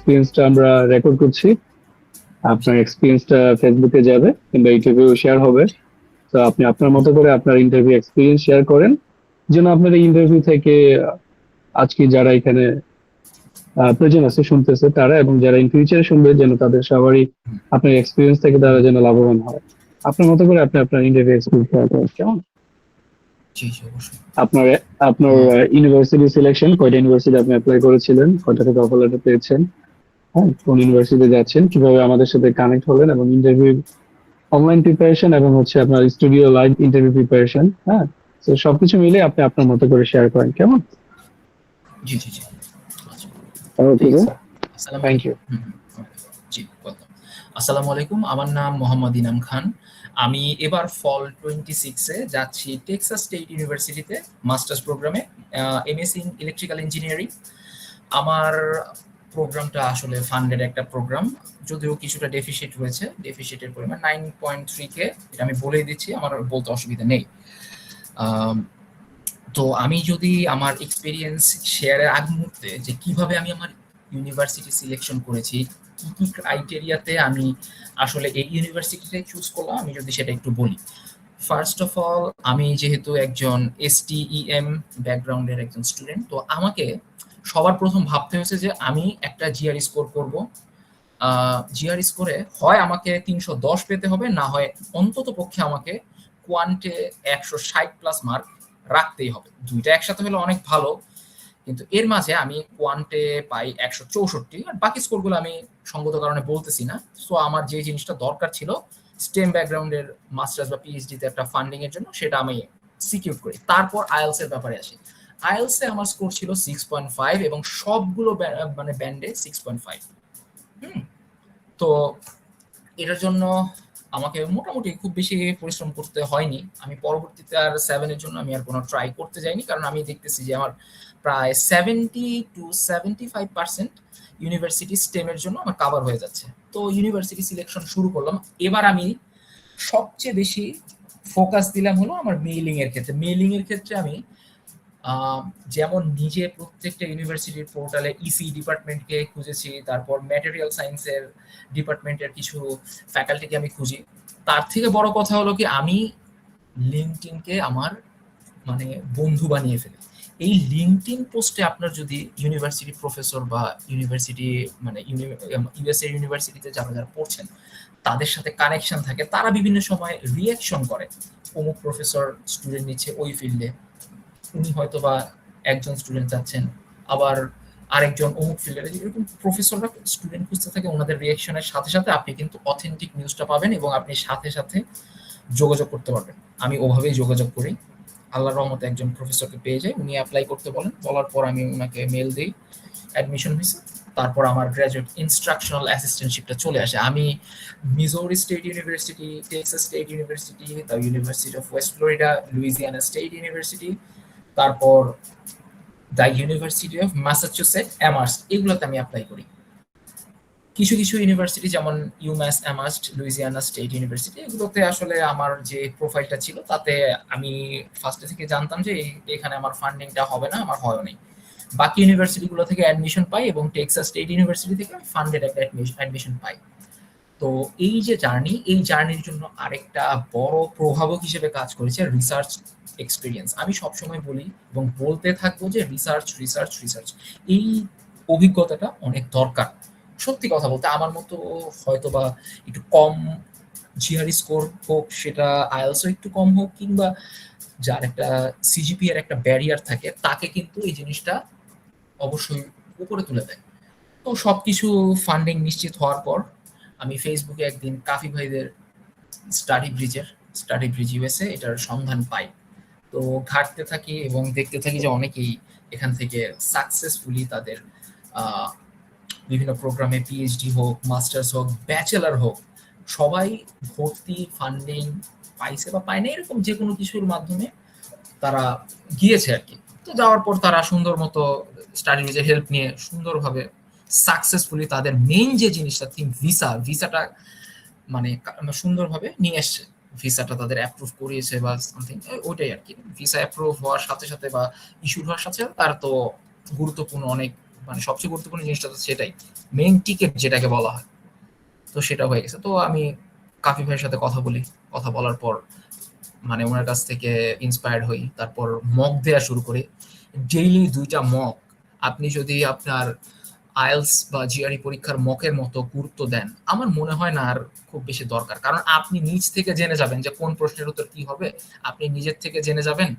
এক্সপিরিয়েন্সটা আমরা রেকর্ড করছি, আপনার এক্সপিরিয়েন্সটা ফেসবুকে যাবে কিংবা ইউটিউবেও শেয়ার হবে। তো আপনি আপনার মতো করে আপনার ইন্টারভিউ এক্সপিরিয়েন্স শেয়ার করেন, যেন আপনার এই ইন্টারভিউ থেকে আজকে যারা এখানে প্রেজেন্ট আছে শুনতেছে তারা এবং যারা ইন ফিউচারে শুনবে যেন তাদের সবারই আপনার এক্সপিরিয়েন্স থেকে তারা যেন লাভবান হয়। আপনার মতো করে আপনি আপনার ইন্টারভিউ এক্সপিরিয়েন্স শেয়ার করেন, কেমন? আপনার আপনার ইউনিভার্সিটি সিলেকশন, কয়টা ইউনিভার্সিটি আপনি অ্যাপ্লাই করেছিলেন, কয়টা থেকে অফার লেটার পেয়েছেন, হ্যাঁ, কোন ইউনিভার্সিটিতে যাচ্ছেন, কিভাবে আমাদের সাথে কানেক্ট হলেন, এবং ইন্টারভিউ অনলাইন প্রিপারেশন এবং হচ্ছে আপনার স্টুডিও লাইভ ইন্টারভিউ প্রিপারেশন, হ্যাঁ, তো সবকিছু মিলে আপনি আপনার মতো করে শেয়ার করেন, কেমন? জি জি জি ওকে, থ্যাংক ইউ। G, welcome. আসসালামু আলাইকুম, আমার নাম মোহাম্মদ ইনাম খান। আমি এবার ফল 26-এ যাচ্ছি টেক্সাস স্টেট ইউনিভার্সিটিতে মাস্টার্স প্রোগ্রামে, এমএসসি ইন ইলেকট্রিক্যাল ইঞ্জিনিয়ারিং। আমার প্রোগ্রামটা আসলে ফান্ডেড একটা প্রোগ্রাম, যদিও কিছুটা ডেফিসিট রয়েছে, ডেফিসিটের পরিমাণ 9.3K, এটা আমি বলেই দিচ্ছি, আমার বলতে অসুবিধা নেই। তো আমি যদি আমার এক্সপিরিয়েন্স শেয়ারের আগ মুহূর্তে যে কিভাবে আমি আমার ইউনিভার্সিটি সিলেকশন করেছি, কি কি ক্রাইটেরিয়াতে আমি আসলে এই ইউনিভার্সিটিটাই চুজ করলাম, আমি যদি সেটা একটু বলি। ফার্স্ট অফ অল, আমি যেহেতু একজন STEM ব্যাকগ্রাউন্ডের একজন স্টুডেন্ট, তো আমাকে সবার প্রথম ভাবতে হয়েছে যে আমি একটা জিআর স্কোর করব। জিআর স্কোরে হয় আমাকে 310 পেতে হবে, না হয় অন্তত পক্ষে আমাকে কোয়ান্টে 160+ মার্ক রাখতেই হবে। দুইটা একসাথে হলে অনেক ভালো, কিন্তু এর মাঝে আমি কোয়ান্টে পাই 164, আর বাকি স্কোরগুলো আমি সঙ্গত কারণে বলতেছি না। সো আমার যে জিনিসটা দরকার ছিল স্টেম ব্যাকগ্রাউন্ডের মাস্টার্স বা পিএইচডিতে একটা ফান্ডিং এর জন্য, সেটা আমি সিকিউর করি। তারপর আইএলস এর ব্যাপারে আসি। আইএলস এ আমার স্কোর ছিল 6.5 এবং সবগুলো মানে ব্যান্ডে 6.5। তো এটার জন্য আমাকে মোটামুটি খুব বেশি পরিশ্রম করতে হয়নি। আমি পরবর্তীতে আর 7 এর জন্য আমি আর কোনো ট্রাই করতে যাইনি, কারণ আমি দেখতেছি যে আমার প্রায় 70-75% ইউনিভার্সিটি স্টেমের জন্য আমার কভার হয়ে যাচ্ছে। তো ইউনিভার্সিটি সিলেকশন শুরু করলাম। এবার আমি সবচেয়ে বেশি ফোকাস দিলাম হলো আমার মেইলিং এর ক্ষেত্রে। মেইলিং এর ক্ষেত্রে আমি যেমন নিজে প্রত্যেকটা ইউনিভার্সিটির পোর্টালে ইসি ডিপার্টমেন্টকে খুঁজেছি, তারপর ম্যাটেরিয়াল সায়েন্সের ডিপার্টমেন্টের কিছু ফ্যাকাল্টিকে আমি খুঁজি। তার থেকে বড় কথা হলো কি, আমি লিঙ্কডইনকে আমার মানে বন্ধু বানিয়ে ফেলি। এই লিঙ্কডইন পোস্টে আপনার যদি ইউনিভার্সিটি প্রফেসর বা ইউনিভার্সিটি মানে ইউএসএ ইউনিভার্সিটিতে যারা যারা পড়ছেন তাদের সাথে কানেকশন থাকে, তারা বিভিন্ন সময় রিয়াকশন করে, অমুক প্রফেসর স্টুডেন্ট নিচ্ছে ওই ফিল্ডে, উনি হয়তো বা একজন স্টুডেন্ট চাচ্ছেন, আবার আরেকজন অমুক ফিল্ডের, এরকম প্রফেসররা স্টুডেন্ট খুঁজতে থাকে। ওনাদের রিয়াকশনের সাথে সাথে আপনি কিন্তু অথেন্টিক নিউজটা পাবেন এবং আপনি সাথে সাথে যোগাযোগ করতে পারবেন। আমি ওভাবেই যোগাযোগ করি। আল্লাহর রহমতে একজন প্রফেসরকে পেয়ে যাই, উনি অ্যাপ্লাই করতে বলেন, বলার পর আমি ওনাকে মেল দিই, অ্যাডমিশন হয়েছে। তারপর আমার গ্র্যাজুয়েট ইনস্ট্রাকশনাল অ্যাসিস্ট্যান্টশিপটা চলে আসে। আমি মিজোরি state university, Texas state university, the university of West Florida, Louisiana state university, তারপর দ্য ইউনিভার্সিটি অফ ম্যাসাচুসেটস অ্যামার্স, এগুলোতে আমি অ্যাপ্লাই করি। কিছু কিছু ইউনিভার্সিটি যেমন ইউম্যাস, অ্যামার্স্ট, লুইজিয়ানা স্টেট ইউনিভার্সিটি, এগুলোতে আসলে আমার যে প্রোফাইলটা ছিল তাতে আমি ফার্স্টে থেকে জানতাম যে এখানে আমার ফান্ডিংটা হবে না, আমার হয়ও নেই। বাকি ইউনিভার্সিটিগুলো থেকে অ্যাডমিশন পাই এবং টেক্সাস স্টেট ইউনিভার্সিটি থেকে আমি ফান্ডেড একটা অ্যাডমিশন পাই। তো এই যে জার্নি, এই জার্নির জন্য আরেকটা বড় প্রভাবক হিসেবে কাজ করেছে রিসার্চ এক্সপিরিয়েন্স। আমি সবসময় বলি এবং বলতে থাকবো যে রিসার্চ রিসার্চ রিসার্চ, এই অভিজ্ঞতাটা অনেক দরকার। সত্যি কথা বলতে আমার মতো হয়তো বা একটু কম জিআর স্কোর হোক, সেটা আইএলসও একটু কম হোক, কিংবা যার একটা সিজিপি এর একটা ব্যারিয়ার থাকে, তাকে কিন্তু এই জিনিসটা অবশ্যই উপরে তুলে দেয়। তো সবকিছু ফান্ডিং নিশ্চিত হওয়ার পর আমি ফেসবুকে একদিন কাফি ভাইদের স্টাডি ব্রিজ ইউএসএ এটার সন্ধান পাই। তো ঘাটতে থাকি এবং দেখতে থাকি যে অনেকেই এখান থেকে সাকসেসফুলি তাদের বিভিন্ন প্রোগ্রামে পিএইচডি হোক, মাস্টার্স হোক, ব্যাচেলার হোক, সবাই ভর্তি ফান্ডিং পাইছে বা পায় না, এরকম যে কোনো কিছুর মাধ্যমে তারা গিয়েছে আর কি। তো যাওয়ার পর তারা সুন্দর মতো স্টাডি ভিসার হেল্প নিয়ে সুন্দরভাবে সাকসেসফুলি তাদের মেইন যে জিনিসটা ভিসাটা মানে সুন্দরভাবে নিয়ে এসছে। ভিসাটা তাদের অ্যাপ্রুভ করিয়েছে বা সামথিং, ওইটাই আর কি। ভিসা অ্যাপ্রুভ হওয়ার সাথে সাথে বা ইস্যুড হওয়ার সাথে সাথে তার তো গুরুত্বপূর্ণ অনেক, মানে সবচেয়ে গুরুত্বপূর্ণ জিনিসটা তো সেটাই, মেইন টিকেট যেটাকে বলা হয়। তো সেটা হয়ে গেছে। তো আমি কাফি ভাইয়ের সাথে কথা বলি, কথা বলার পর মানে ওনার কাছ থেকে ইন্সপায়ার্ড হই, তারপর মক দেওয়া শুরু করি। ডেইলি 2টা মক আপনি যদি আপনার আইএলস বা জিআরই পরীক্ষার মকের মতো গুরুত্ব দেন, আমার মনে হয় না আর খুব বেশি দরকার। কারণ আপনি নিজ থেকে জেনে যাবেন যে কোন প্রশ্নের উত্তর কি হবে, আপনি নিজের থেকে জেনে যাবেন,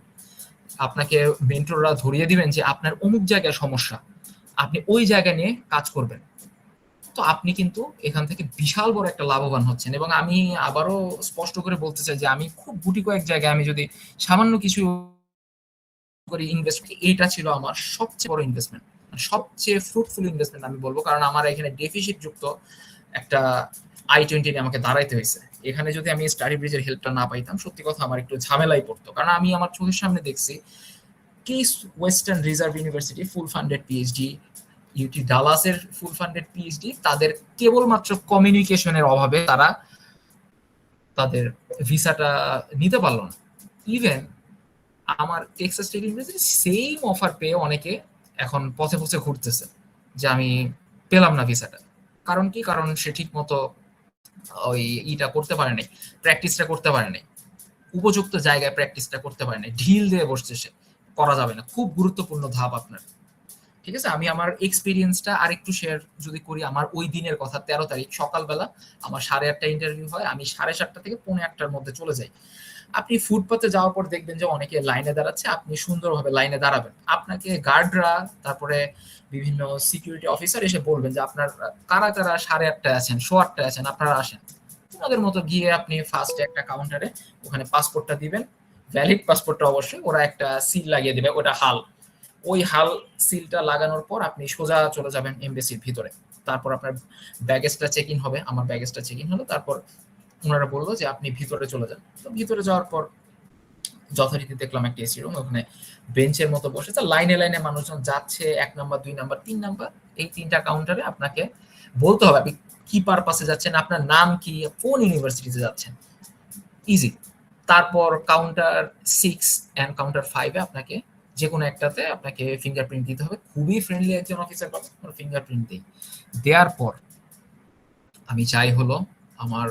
আপনাকে মেন্টররা ধরিয়ে দিবেন যে আপনার অমুক জায়গায় সমস্যা, আপনি ওই জায়গা নিয়ে কাজ করবেন। তো আপনি কিন্তু এখান থেকে বিশাল বড় একটা লাভবান হচ্ছেন। এবং আমি আবারও স্পষ্ট করে বলতে চাই যে আমি খুব গুটি কয়েক জায়গায় আমি যদি সামান্য কিছু করে ইনভেস্ট করি, এটা ছিল আমার সবচেয়ে বড় ইনভেস্টমেন্ট, সবচেয়ে ফ্রুটফুল ইনভেস্টমেন্ট আমি বলবো। কারণ আমার এখানে ডেফিসিট যুক্ত একটা i20 নিয়ে আমাকে দাঁড়াইতে হয়েছে। এখানে যদি আমি স্টাডি ব্রিজের হেল্পটা না পাইতাম, সত্যি কথা আমার একটু ঝামেলাই পড়তো। কারণ আমি আমার চোখের সামনে দেখছি Case Western Reserve University full funded PhD, UT ডালাসের ফুল ফান্ডেড পিএইচডি, তাদের কেবলমাত্র কমিউনিকেশনের অভাবে তারা তাদের ভিসাটা নিতে পারলো না। ইভেন আমার Texas state university same offer পেয়ে অনেকে এখন পথে পথে ঘুরতেছে যে আমি পেলাম না ভিসাটা। কারণ কি? কারণ সে ঠিক মতো ওই ইটা করতে পারে নাই, প্র্যাকটিসটা করতে পারে নাই, উপযুক্ত জায়গায় প্র্যাকটিসটা করতে পারে নাই, ঢিল দিয়ে বসছে সে। করা যাবে না, খুব গুরুত্বপূর্ণ ধাপ আপনার। ঠিক আছে, আমি আমার এক্সপিরিয়েন্সটা আরেকটু শেয়ার যদি করি। আমার ওই দিনের কথা, 13 তারিখ সকালবেলা আমার 8:30 ইন্টারভিউ হয়, আমি 7:30 থেকে 8:45 মধ্যে চলে যাই। আপনি ফুটপাতে যাওয়ার পর দেখবেন যে অনেকে লাইনে দাঁড়াচ্ছে, আপনি সুন্দরভাবে লাইনে দাঁড়াবেন, আপনাকে গার্ডরা তারপরে বিভিন্ন সিকিউরিটি অফিসার এসে বলবেন যে আপনার কারা কারা 8:30 আছেন, 8:15 আছেন, আপনারা আসেন। ওনাদের মতো গিয়ে আপনি ফার্স্টে একটা কাউন্টারে ওখানে পাসপোর্টটা দিবেন, ভ্যালিড পাসপোর্টটা অবশ্যই, ওরা একটা সিল লাগিয়ে দিবে, ওটা হাল। ওই হাল সিলটা লাগানোর পর আপনি সোজা চলে যাবেন এমবেসির ভিতরে। তারপর আপনার ব্যাগেজটা চেক ইন হবে, আমার ব্যাগেজটা চেক ইন হলো। তারপর ওনারা বললো যে আপনি ভিতরে চলে যান। তো ভিতরে যাওয়ার পর যথারীতি দেখলাম একটা এসি রুম, ওখানে বেঞ্চের মতো বসে লাইনে লাইনে মানুষজন যাচ্ছে, 1 নাম্বার 2 নাম্বার 3 নাম্বার, এই 3টা কাউন্টারে আপনাকে বলতে হবে আপনি কি পারপাসে যাচ্ছেন, আপনার নাম কি, কোন ইউনিভার্সিটিতে যাচ্ছেন, ইজি। তারপর কাউন্টার 6 এন্ড কাউন্টার 5 এ আপনাকে যে কোনো একটাতে আপনাকে ফিঙ্গারপ্রিন্ট দিতে হবে। খুবই ফ্রেন্ডলি একজন অফিসার পাবেন, ফিঙ্গারপ্রিন্ট দিই। দেওয়ার পর আমি চাই হলো আমার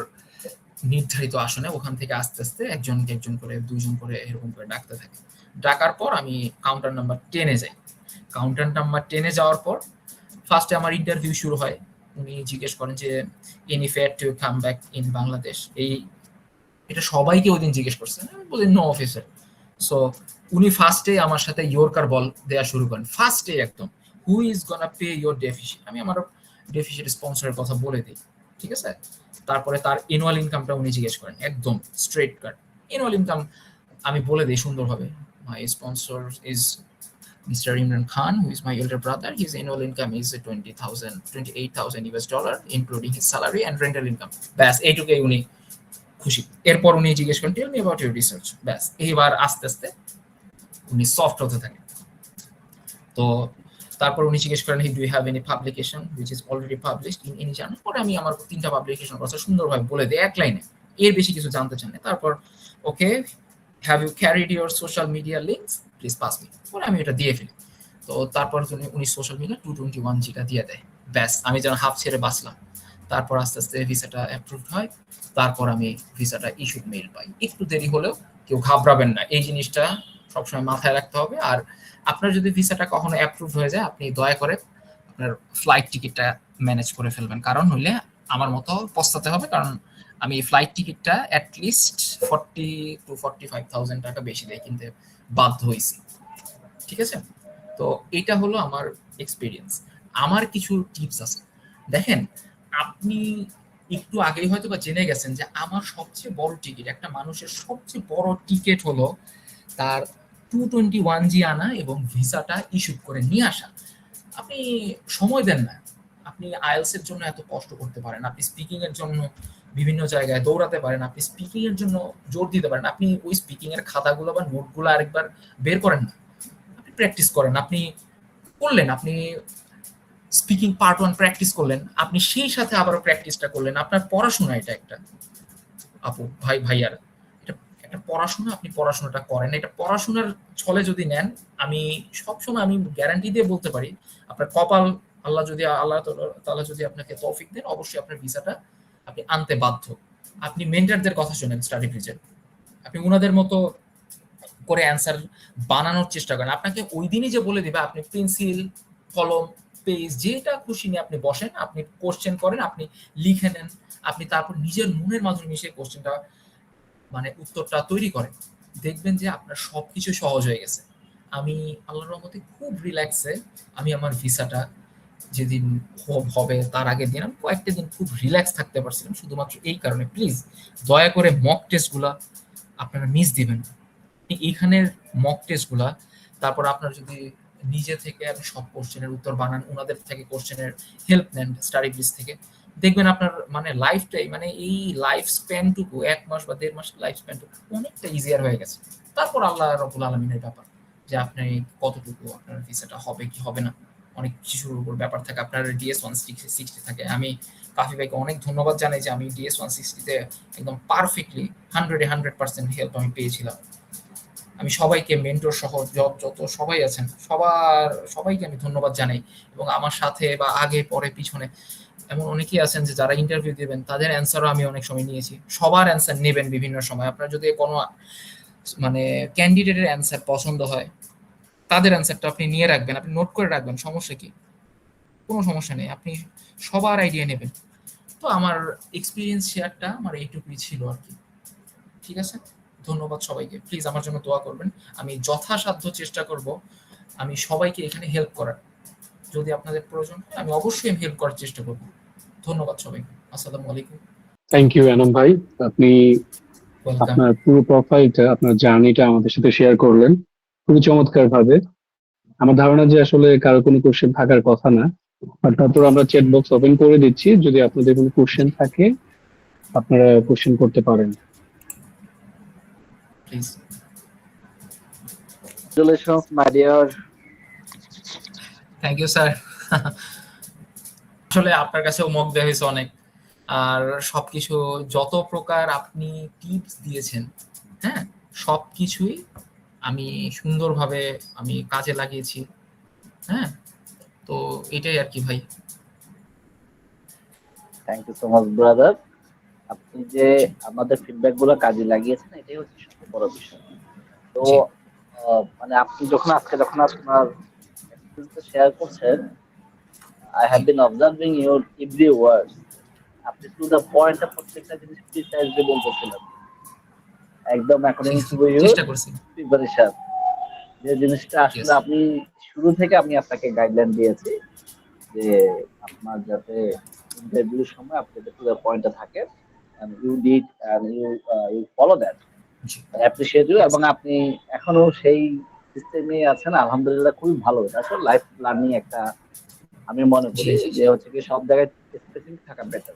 নির্ধারিত আসনে, ওখান থেকে আস্তে আস্তে একজনকে একজন করে 2জন করে এরকম করে ডাকতে থাকে। ডাকার পর আমি কাউন্টার নাম্বার 10 এ যাই। কাউন্টার নাম্বার 10 এ যাওয়ার পর ফার্স্টে আমার ইন্টারভিউ শুরু হয়। উনি জিজ্ঞেস করেন যে any fair to come back in Bangladesh, এটা সবাইকে ওই দিন জিজ্ঞেস করছেন। আমি বলি নো অফিসার। সো উনি ফার্স্টে আমার সাথে ইয়র্কার বল দেওয়া শুরু করেন, ফার্স্টে একদম, who is gonna pay your deficit. আমি আমার ডেফিসিট স্পন্সরের কথা বলে দিই, ঠিক আছে। তারপরে তার অ্যানুয়াল ইনকামটা উনি জিজ্ঞেস করেন, একদম স্ট্রেট কাট অ্যানুয়াল ইনকাম আমি বলে দিই সুন্দরভাবে। My sponsor is Mr. Imran Khan, who is my elder brother. His annual income is 28,000 US dollar, including his salary and rental income. ব্যাস এইটুকুই উনি খুশি। এরপর উনি জিজ্ঞেস করেন tell me about your research. ব্যাস এইবার আস্তে আস্তে উনি সফট হতে থাকেন। তো তারপর উনি জিজ্ঞেস করেন do you have any publication which is already published in any journal. পরে আমি আমার 3টা পাবলিকেশন কথা সুন্দরভাবে বলে দিই এক লাইনে, এর বেশি কিছু জানতে চান না। তারপর okay, have you carried your social media links, please pass me. পরে আমি এটা দিয়ে ফেলি। তো তারপর উনি সোশ্যাল মিডিয়া 221 জিটা দিয়ে দেয়। ব্যাস আমি যেন হাফ ছেড়ে বাঁচলাম। তারপর আস্তে আস্তে ভিসাটা অ্যাপ্রুভড হয়। তারপর আমি ভিসাটা ইস্যুড মেইল পাই। একটু দেরি হলেও কেউ ঘাবড়াবেন না, এই জিনিসটা সবসময় মাথায় রাখতে হবে। আর আপনার যদি ভিসাটা কখনো অ্যাপ্রুভ হয়ে যায়, আপনি দয়া করে আপনার ফ্লাইট টিকিটটা ম্যানেজ করে ফেলবেন, কারণ হইলে আমার মতো পস্তাতে হবে। কারণ আমি ফ্লাইট টিকিটটা অ্যাটলিস্ট 40 to 45,000 টাকা বেশি দিয়ে কিনতে বাধ্য হয়েছি, ঠিক আছে। তো এটা হলো আমার এক্সপিরিয়েন্স। আমার কিছু টিপস আছে। দেখেন, আপনি একটু আগেই হয়তো বা জেনে গেছেন যে আমার সবচেয়ে বড় টিকিট, একটা মানুষের সবচেয়ে বড় টিকিট হলো তার 221G আনা এবং ভিসাটা ইস্যু করে নিয়ে আসা। আপনি সময় দেন না, আপনি আইএলস এর জন্য এত কষ্ট করতে পারেন, আপনি স্পিকিং এর জন্য বিভিন্ন জায়গায় দৌড়াতে পারেন, আপনি স্পিকিং এর জন্য জোর দিতে পারেন। আপনি ওই স্পিকিং এর খাতাগুলো বা নোটগুলো আরেকবার বের করেন না, আপনি প্র্যাকটিস করেন। আপনি করলেন, আপনি স্পিকিং পার্ট 1 প্র্যাকটিস করলেন, আপনি সেই সাথে আবারও প্র্যাকটিসটা করলেন। আপনার পড়াশোনা এটা একটা, আপু ভাইয়ারা, একটা পড়াশোনা, আপনি পড়াশোনাটা করেন, এটা পড়াশোনার ছলে যদি নেন, আমি সবসময় আমি গ্যারান্টি দিয়ে বলতে পারি আপনার কপাল, আল্লাহ তাআলা যদি আপনাকে তৌফিক দেন, অবশ্যই আপনার ভিসাটা আপনি আনতে বাধ্য। আপনি মেন্টরদের কথা শুনেন স্টাডি ব্রিজের, আপনি উনাদের মতো করে অ্যান্সার বানানোর চেষ্টা করেন। আপনাকে ওই দিনই যে বলে দিবে, আপনি পেন্সিল, কলম, পেজ যেটা খুশি নিয়ে আপনি বসেন, আপনি কোশ্চেন করেন, আপনি লিখে নেন, আপনি তারপর নিজের মনের মাধ্যমে মিশিয়ে কোশ্চেনটা মানে উত্তরটা তৈরি করেন, দেখবেন যে আপনার সবকিছু সহজ হয়ে গেছে। আমি আল্লাহর রহমতে খুব রিল্যাক্সে আমি আমার ভিসাটা যেদিন হবে তার আগের দিন আমি কয়েকটা দিন খুব রিল্যাক্স থাকতে পারছিলাম, শুধুমাত্র এই কারণে। প্লিজ দয়া করে মক টেস্টগুলা আপনারা মিস দিবেন না। এইখানের মক টেস্টগুলা, তারপর আপনার যদি নিজে থেকে আপনি সব কোশ্চেনের উত্তর বানান, ওনাদের থেকে কোশ্চেনের হেল্প নেন স্টাডি ব্রিজ থেকে, দেখবেন আপনার মানে লাইফটাই, মানে এই লাইফ স্প্যানটুকু 1 মাস বা 1.5 মাসের লাইফ স্প্যানটুকু অনেকটা ইজিয়ার হয়ে গেছে। তারপর আল্লাহ রাব্বুল আলামিনের ব্যাপার যে আপনি কতটুকু আপনার ভিসাটা হবে কি হবে না, অনেক কিছুর উপর ব্যাপার থাকে। আপনার ডিএস 160 থাকে। আমি কাফি ভাইকে অনেক ধন্যবাদ জানাই যে আমি ডিএস 160 একদম পারফেক্টলি 100% হেল্প আমি পেয়েছিলাম। আমি সবাইকে, মেন্টর সহ যত সবাই আছেন, সবাইকে আমি ধন্যবাদ জানাই। এবং আমার সাথে বা আগে পরে পিছনে এমন অনেকেই আছেন যে যারা ইন্টারভিউ দিবেন, তাদের অ্যান্সারও আমি অনেক সময় নিয়েছি। সবার অ্যান্সার নেবেন বিভিন্ন সময়। আপনার যদি কোনো মানে ক্যান্ডিডেটের অ্যান্সার পছন্দ হয়, তাদের অ্যান্সারটা আপনি নিয়ে রাখবেন, আপনি নোট করে রাখবেন, সমস্যা কি? কোনো সমস্যা নেই, আপনি সবার আইডিয়া নেবেন। তো আমার এক্সপিরিয়েন্স শেয়ারটা আমার এইটুকুই ছিল আর কি। ঠিক আছে, ধন্যবাদ সবাইকে। প্লিজ আমার জন্য দোয়া করবেন। আমি যথাসাধ্য চেষ্টা করব আমি সবাইকে এখানে হেল্প করার। যদি আপনাদের প্রয়োজন হয় আমি অবশ্যই হেল্প করার চেষ্টা করব। ধন্যবাদ সবাইকে। আসসালামু আলাইকুম। থ্যাংক ইউ এনাম ভাই, আপনি ওয়েলকাম। আপনার পুরো প্রোফাইলটা, আপনার জার্নিটা আমাদের সাথে শেয়ার করলেন খুবই চমৎকার ভাবে। আমার ধারণা যে আসলে কারো কোনো কোশ্চেন থাকার কথা না, আর তারপর আমরা চ্যাট বক্স ওপেন করে দিচ্ছি, যদি আপনাদের কোনো কোশ্চেন থাকে আপনারা কোশ্চেন করতে পারেন। Please. Congratulations, my dear. Thank you sir. আসলে আপনার কাছেও মক দেওয়া হয়েছে অনেক, আর সবকিছু যত প্রকার আপনি টিপস দিয়েছেন, হ্যাঁ, সবকিছুই আমি সুন্দরভাবে আমি কাজে লাগিয়েছি। হ্যাঁ, তো এটাই আর কি ভাই। Thank you so much, brother. আপনি যে আমাদের ফিডব্যাক গুলো কাজে লাগিয়েছেন, এটাই হচ্ছে সবচেয়ে বড় বিষয়। তো জি মানে আপনি যখন আপনার এক্সপেরিয়েন্সটা শেয়ার করছেন, I have been observing your every word. আপনি টু দ্য পয়েন্টে প্রত্যেকটা জিনিস প্রিসাইজলি বলতেছিলেন, একদম অ্যাকর্ডিং টু ইউর চেষ্টা করছি। প্রিপারেশন। যে জিনিসটা আসলে Yes. আপনি শুরু থেকে আমি আপনাকে গাইডলাইন দিয়েছি যে আপনার যাতে ইন্টারভিউর সময় আপনি যাতে টু দ্য পয়েন্টে থাকেন, and you did and you follow that. G I appreciate you, Yes. এবং আপনি এখনো সেই সিস্টেমে আছেন, আলহামদুলিল্লাহ, খুবই ভালো। এটা আসলে লাইফ লার্নিং একটা, আমি মনে জি করি জি যে হচ্ছে কি সব জায়গায় স্পেসিফিক থাকা বেটার।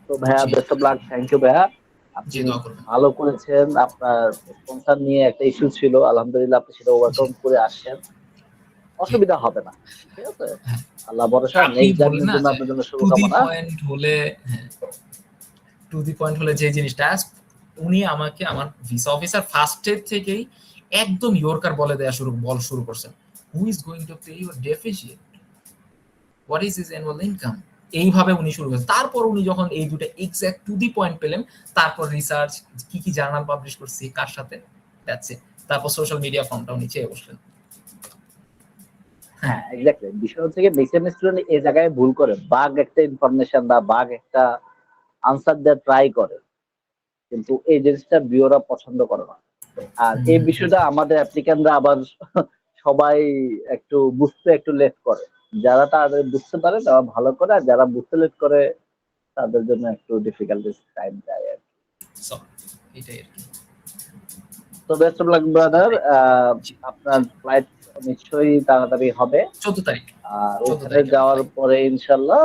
তো ভাইয়া, জি best of luck. Thank you ভাইয়া, আপনি জি দোয়া করবেন। ভালো করেছেন। আপনার স্পন্সর নিয়ে একটা ইস্যু ছিল, আলহামদুলিল্লাহ আপনি সেটা ওভারকাম করে আসছেন, জি অসুবিধা হবে না। ঠিক আছে, হ্যাঁ, আল্লাহ ভরসা। আপনি নেক্সট বললেন জার্নির না জন্য যে আপনার জন্য টু দি শুভকামনা। পয়েন্ট হলে, হ্যাঁ, টু দি পয়েন্ট হলে যে জিনিসটা উনি আমাকে আমার ভিসা অফিসার ফার্স্টের থেকেই একদম ইয়র্কার বল শুরু করছেন। Who is going to pay your deficit, what is his annual income, এইভাবে উনি শুরু করেন। তারপর উনি যখন এই দুটো এক্সাক্ট টু দি পয়েন্ট পেলেন, তারপর রিসার্চ, কি কি জার্নাল পাবলিশ করছি, কার সাথে, দ্যাটস ইট। তারপর সোশ্যাল মিডিয়া ফর্মটাও নিচে বসলেন। হ্যাঁ, এক্স্যাক্টলি। বিষয় হচ্ছে কি, ম্যাক্সিমাম স্টুডেন্ট এই জায়গায় ভুল করে, বাগ একটা ইনফরমেশন বা বাগ একটা আনসার দেওয়ার ট্রাই করে, কিন্তু এই জিনিসটা বিওরা পছন্দ করে না। আর এই বিষয়টা আমাদের অ্যাপ্লিক্যান্টরা আবার সবাই একটু বুঝতে একটু লেট করে। যারা তাদের বুঝতে পারে তারা ভালো করে, আর যারা বুঝতে লেট করে তাদের জন্য একটু ডিফিকাল্টিস টাইম যায় আর কি। So, এটাই আর কি। তো বেস্ট অফ লাক ব্রাদার। আপনার ফ্লাইট নিশ্চয়ই তাড়াতাড়ি হবে, 14 তারিখ আর 14 ওখানে তারিখে যাওয়ার flight। পরে ইনশাল্লাহ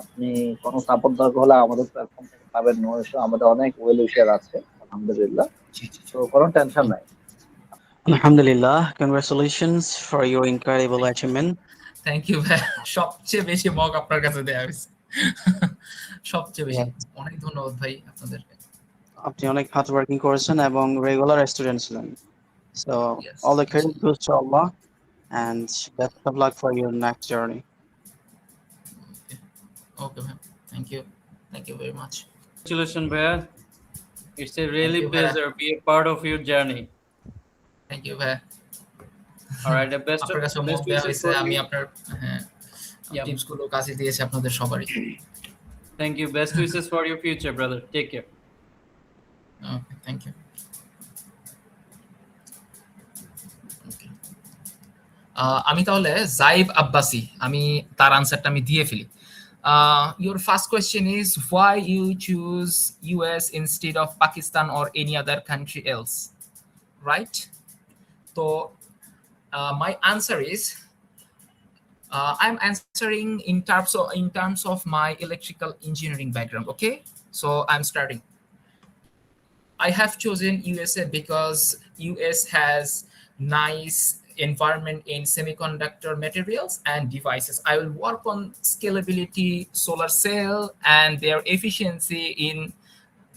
আপনি কোনো সাপোর্ট দরকার হলে আমাদের প্ল্যাটফর্ম থেকে পাবেন। নো ইস্যু, আমাদের অনেক ওয়েল উইশার আছে, আলহামদুলিল্লাহ। জি জি জি। তো কোনো টেনশন নাই। Alhamdulillah, congratulations for your incredible achievement. Thank you ভাই, সবচেয়ে বেশি মক আপনার কাছে দেয়া হয়েছে। সবচেয়ে বেশি। Yes. অনেক ধন্যবাদ ভাই আপনাদেরকে। আপনি অনেক হার্ড ওয়ার্কিং করেছেন এবং রেগুলার স্টুডেন্ট ছিলেন। So Yes, all the credit inshallah. goes to Allah, and best of luck for your next journey. Okay, okay, ma'am. Thank you. Thank you very much. Congratulations, Bhaiya. It's a really you, Bhaiya. pleasure be a part of your journey. Thank you, ভাইয়া। All right, the best আপনার কাছে মন best দেওয়া wishes হয়েছে, for আমি you. আপনার Yeah. Tips গুলো কাছে দিয়েছি আপনাদের সবারই। Thank you. Best wishes for your future, brother. Take care. Okay, thank you. Okay. আমি তাহলে জাইব আব্বাসি, আমি তার আনসারটা আমি দিয়ে ফেলি। Your first question is why you choose US instead of Pakistan or any other country else, right? So my answer is I'm answering in terms of my electrical engineering background. Okay, so I'm starting. I have chosen USA because US has nice environment in semiconductor materials and devices. I will work on scalability, solar cell, and their efficiency in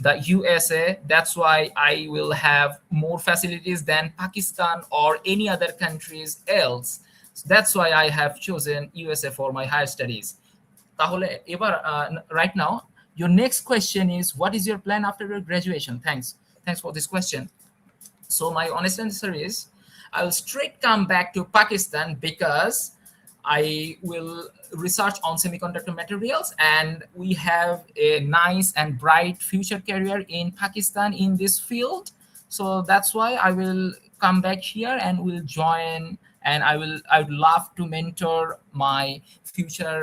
the USA. That's why I will have more facilities than Pakistan or any other countries else. So that's why I have chosen USA for my higher studies. তাহলে এবার right now your next question is what is your plan after your graduation? Thanks for this question. So my honest answer is I will straight come back to Pakistan because I will research on semiconductor materials and we have a nice and bright future career in Pakistan in this field. So that's why I will come back here and will join, and I would love to mentor my future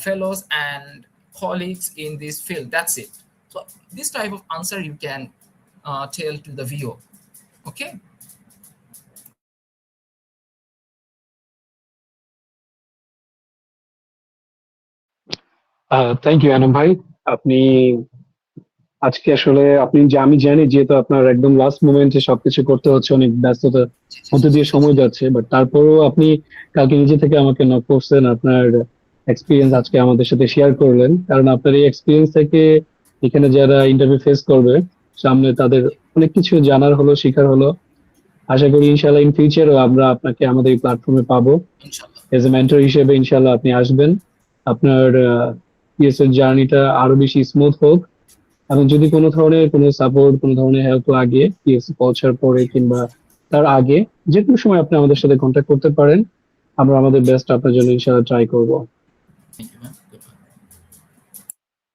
fellows and colleagues in this field. That's it. So this type of answer you can tell to the viewer. Okay. Thank you Anam ভাই। আপনি আজকে আসলে আমি জানি যেহেতু আপনার একদম last মোমেন্টে সবকিছু করতে হচ্ছে, অনেক ব্যস্ততার মধ্যে দিয়ে সময় যাচ্ছে, বাট তারপরেও আপনি কালকে নিজে থেকে আমাকে নক করছেন, আপনার এক্সপিরিয়েন্স আজকে আমাদের সাথে শেয়ার করলেন। কারণ আপনার এই এক্সপিরিয়েন্স থেকে এখানে যারা ইন্টারভিউ ফেস করবে সামনে তাদের অনেক কিছু জানার হলো, শেখার হলো। আশা করি ইনশাআল্লাহ ইন ফিউচারও আমরা আপনাকে আমাদের এই প্ল্যাটফর্মে পাবো Inshallah. এজ এ মেন্টর হিসেবে। ইনশাআল্লাহ আপনি আসবেন, আপনার পিএসএর জার্নিটা আরো বেশি স্মুথ হোক, এবং যদি কোনো ধরনের কোনো সাপোর্ট, কোনো ধরনের হেল্প লাগে পিএসসি পৌঁছার পরে কিংবা তার আগে, যে কোনো সময় আপনি আমাদের সাথে কন্ট্যাক্ট করতে পারেন। আমরা আমাদের বেস্ট আপনার জন্য ইনশাআল্লাহ ট্রাই করবো। Thank you, ma'am.